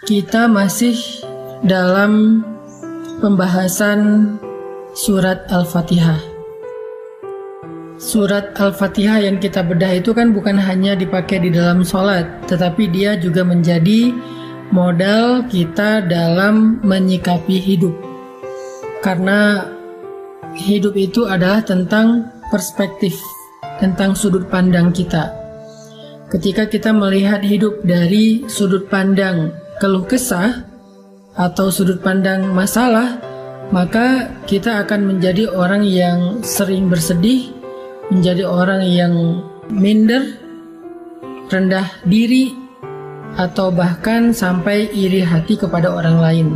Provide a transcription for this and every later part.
Kita masih dalam pembahasan surat Al-Fatihah. Surat Al-Fatihah yang kita bedah itu kan bukan hanya dipakai di dalam sholat, tetapi dia juga menjadi modal kita dalam menyikapi hidup. Karena hidup itu adalah tentang perspektif, tentang sudut pandang kita. Ketika kita melihat hidup dari sudut pandang keluh kesah atau sudut pandang masalah, maka kita akan menjadi orang yang sering bersedih, menjadi orang yang minder, rendah diri, atau bahkan sampai iri hati kepada orang lain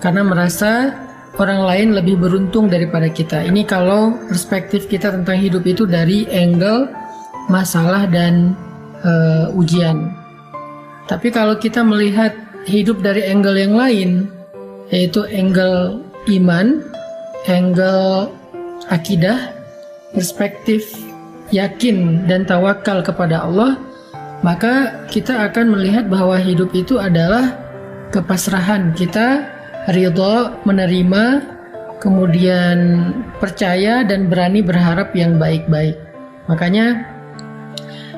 karena merasa orang lain lebih beruntung daripada kita. Ini kalau perspektif kita tentang hidup itu dari angle masalah dan ujian. Tapi kalau kita melihat hidup dari angle yang lain, yaitu angle iman, angle akidah, perspektif yakin dan tawakal kepada Allah, maka kita akan melihat bahwa hidup itu adalah kepasrahan kita, ridha, menerima, kemudian percaya dan berani berharap yang baik-baik. Makanya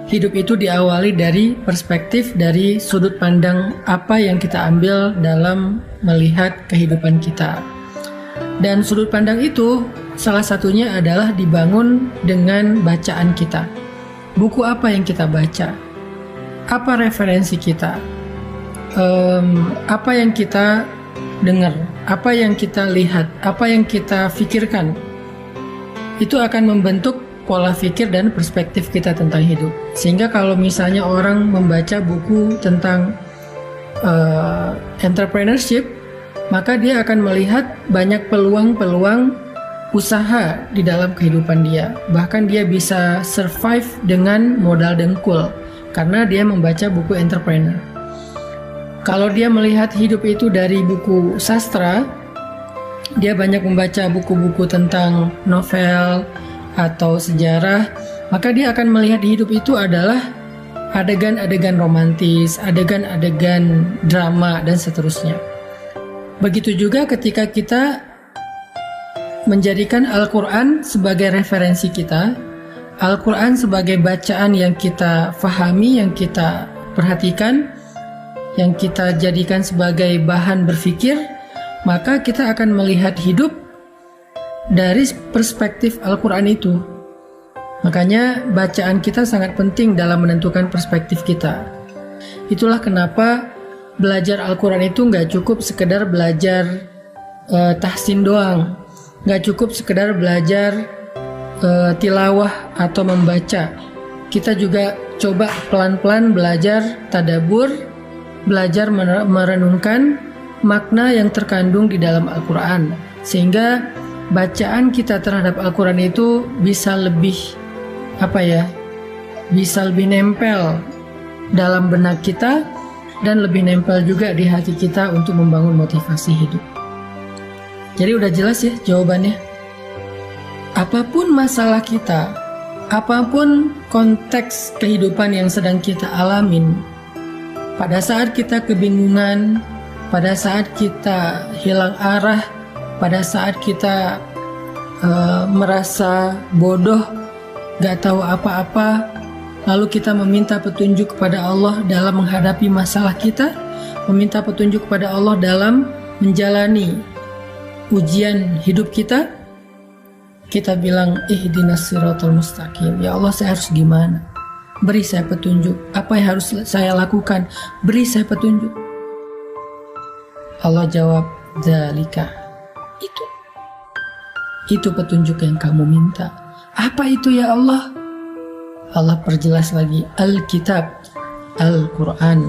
hidup itu diawali dari perspektif, dari sudut pandang apa yang kita ambil dalam melihat kehidupan kita. Dan sudut pandang itu salah satunya adalah dibangun dengan bacaan kita. Buku apa yang kita baca? Apa referensi kita? Apa yang kita dengar? Apa yang kita lihat? Apa yang kita pikirkan? Itu akan membentuk pola pikir dan perspektif kita tentang hidup. Sehingga kalau misalnya orang membaca buku tentang entrepreneurship, maka dia akan melihat banyak peluang-peluang usaha di dalam kehidupan dia. Bahkan dia bisa survive dengan modal dengkul karena dia membaca buku entrepreneur. Kalau dia melihat hidup itu dari buku sastra, dia banyak membaca buku-buku tentang novel atau sejarah, maka dia akan melihat hidup itu adalah adegan-adegan romantis, adegan-adegan drama, dan seterusnya. Begitu juga ketika kita menjadikan Al-Quran sebagai referensi kita, Al-Quran sebagai bacaan yang kita fahami, yang kita perhatikan, yang kita jadikan sebagai bahan berpikir, maka kita akan melihat hidup dari perspektif Al-Quran itu. Makanya bacaan kita sangat penting dalam menentukan perspektif kita. Itulah kenapa belajar Al-Quran itu nggak cukup sekedar belajar tahsin doang, nggak cukup sekedar belajar tilawah atau membaca. Kita juga coba pelan-pelan belajar tadabbur, belajar merenungkan makna yang terkandung di dalam Al-Quran, sehingga bacaan kita terhadap Al-Quran itu bisa lebih bisa lebih nempel dalam benak kita dan lebih nempel juga di hati kita untuk membangun motivasi hidup. Jadi udah jelas ya jawabannya. Apapun masalah kita, apapun konteks kehidupan yang sedang kita alamin, pada saat kita kebingungan, pada saat kita hilang arah, pada saat kita merasa bodoh, gak tahu apa-apa, lalu kita meminta petunjuk kepada Allah dalam menghadapi masalah kita, meminta petunjuk kepada Allah dalam menjalani ujian hidup kita, kita bilang ihdinas siratal mustaqim. Ya Allah, saya harus gimana? Beri saya petunjuk. Apa yang harus saya lakukan? Beri saya petunjuk. Allah jawab, dzalika. Itu petunjuk yang kamu minta. Apa itu ya Allah? Allah perjelas lagi, Al-Kitab, Al-Quran,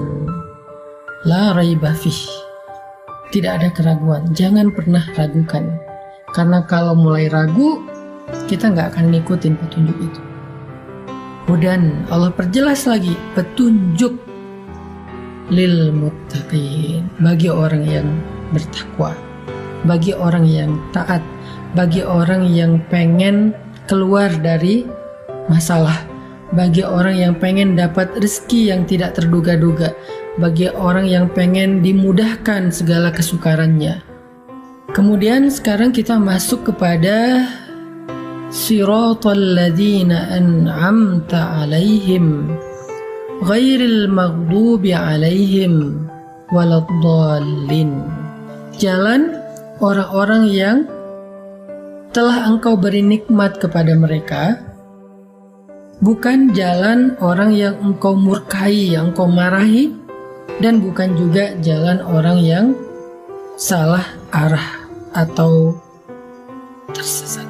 la raiba fih. Tidak ada keraguan, jangan pernah ragukan. Karena kalau mulai ragu, kita nggak akan ngikutin petunjuk itu. Hudan, Allah perjelas lagi, petunjuk lil muttaqin, bagi orang yang bertakwa, bagi orang yang taat, bagi orang yang pengen keluar dari masalah, bagi orang yang pengen dapat rezeki yang tidak terduga-duga, bagi orang yang pengen dimudahkan segala kesukarannya. Kemudian sekarang kita masuk kepada siratal ladzina an'amta 'alaihim ghairil maghdubi 'alaihim waladdallin. Jalan orang-orang yang telah Engkau beri nikmat kepada mereka, bukan jalan orang yang Engkau murkai, yang Engkau marahi, dan bukan juga jalan orang yang salah arah atau tersesat.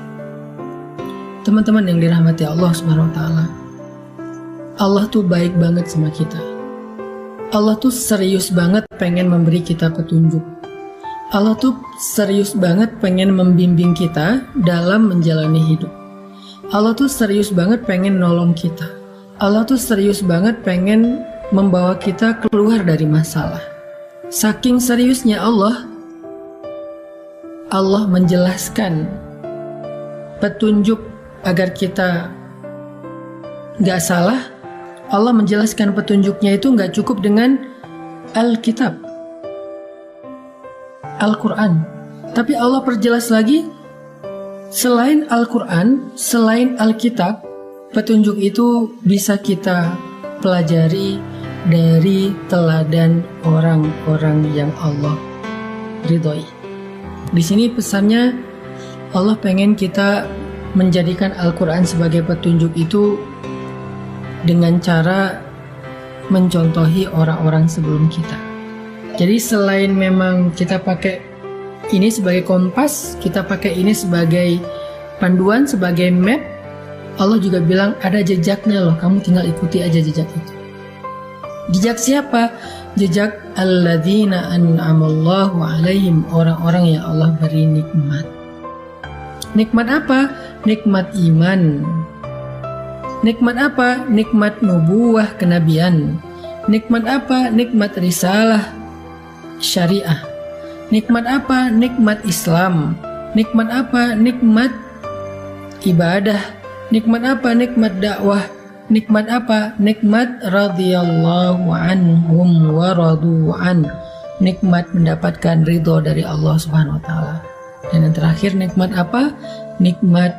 Teman-teman yang dirahmati Allah Subhanahu wa taala, Allah tuh baik banget sama kita. Allah tuh serius banget pengen memberi kita petunjuk. Allah tuh serius banget pengen membimbing kita dalam menjalani hidup. Allah tuh serius banget pengen nolong kita. Allah tuh serius banget pengen membawa kita keluar dari masalah. Saking seriusnya Allah menjelaskan petunjuk agar kita gak salah. Allah menjelaskan petunjuknya itu gak cukup dengan Alkitab, Al-Quran, tapi Allah perjelas lagi, selain Al-Quran, selain Alkitab, petunjuk itu bisa kita pelajari dari teladan orang-orang yang Allah ridhoi. Di sini pesannya, Allah pengen kita menjadikan Al-Quran sebagai petunjuk itu dengan cara mencontohi orang-orang sebelum kita. Jadi selain memang kita pakai ini sebagai kompas, kita pakai ini sebagai panduan, sebagai map, Allah juga bilang ada jejaknya loh, kamu tinggal ikuti aja jejak itu. Jejak siapa? Jejak alladzina an'amallahu alaihim, orang-orang yang Allah beri nikmat. Nikmat apa? Nikmat iman. Nikmat apa? Nikmat nubuwah kenabian. Nikmat apa? Nikmat risalah syariah. Nikmat apa? Nikmat Islam. Nikmat apa? Nikmat ibadah. Nikmat apa? Nikmat dakwah. Nikmat apa? Nikmat radhiyallahu anhum wa radu an. Nikmat mendapatkan ridho dari Allah Subhanahu wa taala. Dan yang terakhir nikmat apa? Nikmat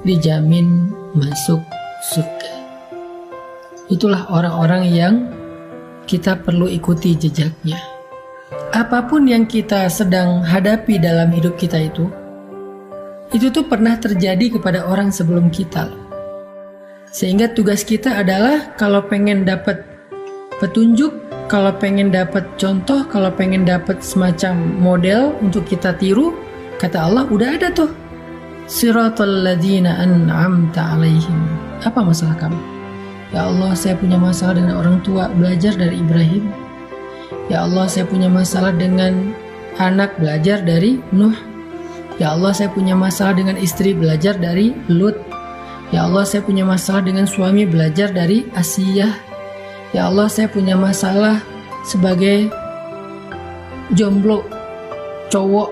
dijamin masuk surga. Itulah orang-orang yang kita perlu ikuti jejaknya. Apapun yang kita sedang hadapi dalam hidup kita itu tuh pernah terjadi kepada orang sebelum kita. Sehingga tugas kita adalah kalau pengen dapat petunjuk, kalau pengen dapat contoh, kalau pengen dapat semacam model untuk kita tiru, kata Allah udah ada tuh. Siratal ladzina an'amta 'alaihim. Apa masalah kamu? Ya Allah, saya punya masalah dengan orang tua, belajar dari Ibrahim. Ya Allah, saya punya masalah dengan anak, belajar dari Nuh. Ya Allah, saya punya masalah dengan istri, belajar dari Lut. Ya Allah, saya punya masalah dengan suami, belajar dari Asiyah. Ya Allah, saya punya masalah sebagai jomblo, cowok,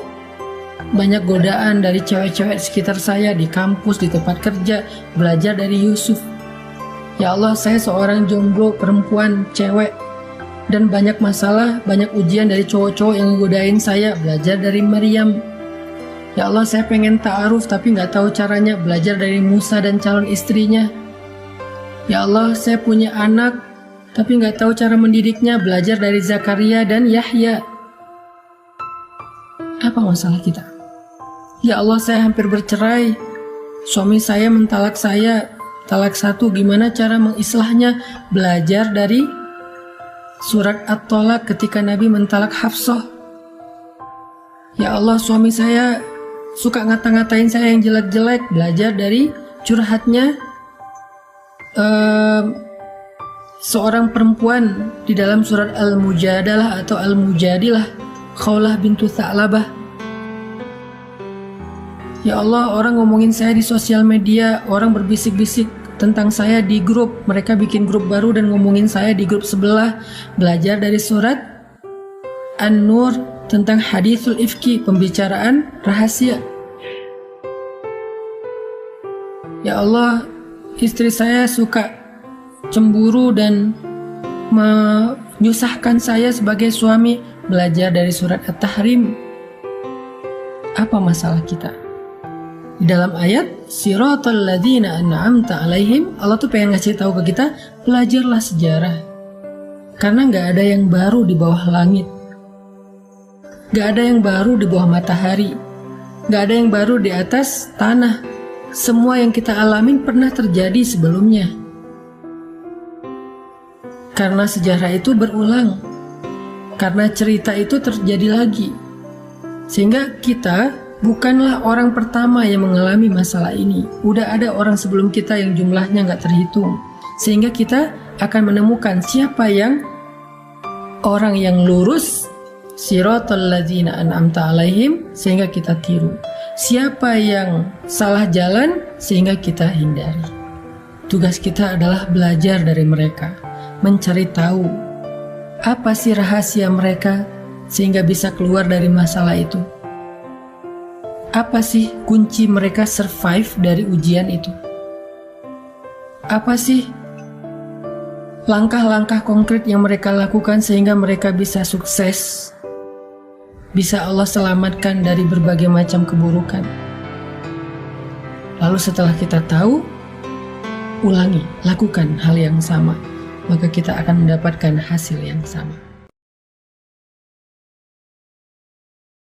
banyak godaan dari cewek-cewek sekitar saya di kampus, di tempat kerja, belajar dari Yusuf. Ya Allah, saya seorang jomblo perempuan, cewek, dan banyak masalah, banyak ujian dari cowok-cowok yang godain saya, belajar dari Maryam. Ya Allah, saya pengen ta'aruf tapi gak tahu caranya, belajar dari Musa dan calon istrinya. Ya Allah, saya punya anak tapi gak tahu cara mendidiknya, belajar dari Zakaria dan Yahya. Apa masalah kita? Ya Allah, saya hampir bercerai, suami saya mentalak saya, talak satu, gimana cara mengislahnya? Belajar dari surat At-Tolak ketika Nabi mentalak Hafsah. Ya Allah, suami saya suka ngata-ngatain saya yang jelek-jelek, belajar dari curhatnya seorang perempuan di dalam surat Al-Mujadalah atau Al-Mujadilah, Khawlah bintu Tha'labah. Ya Allah, orang ngomongin saya di sosial media, orang berbisik-bisik tentang saya di grup, mereka bikin grup baru dan ngomongin saya di grup sebelah, belajar dari surat An-Nur tentang hadithul ifki, pembicaraan rahasia. Ya Allah, istri saya suka cemburu dan menyusahkan saya sebagai suami, belajar dari surat At-Tahrim. Apa masalah kita? Di dalam ayat Siratal ladzina an'amta alaihim, Allah tuh pengen ngasih tahu ke kita, belajarlah sejarah. Karena gak ada yang baru di bawah langit, gak ada yang baru di bawah matahari, gak ada yang baru di atas tanah. Semua yang kita alamin pernah terjadi sebelumnya. Karena sejarah itu berulang, karena cerita itu terjadi lagi, sehingga kita bukanlah orang pertama yang mengalami masalah ini. Udah ada orang sebelum kita yang jumlahnya gak terhitung. Sehingga kita akan menemukan siapa yang orang yang lurus, Siratal ladzina an'amta alaihim, sehingga kita tiru. Siapa yang salah jalan, sehingga kita hindari. Tugas kita adalah belajar dari mereka, mencari tahu apa sih rahasia mereka sehingga bisa keluar dari masalah itu. Apa sih kunci mereka survive dari ujian itu? Apa sih langkah-langkah konkret yang mereka lakukan sehingga mereka bisa sukses? Bisa Allah selamatkan dari berbagai macam keburukan. Lalu setelah kita tahu, ulangi, lakukan hal yang sama, maka kita akan mendapatkan hasil yang sama.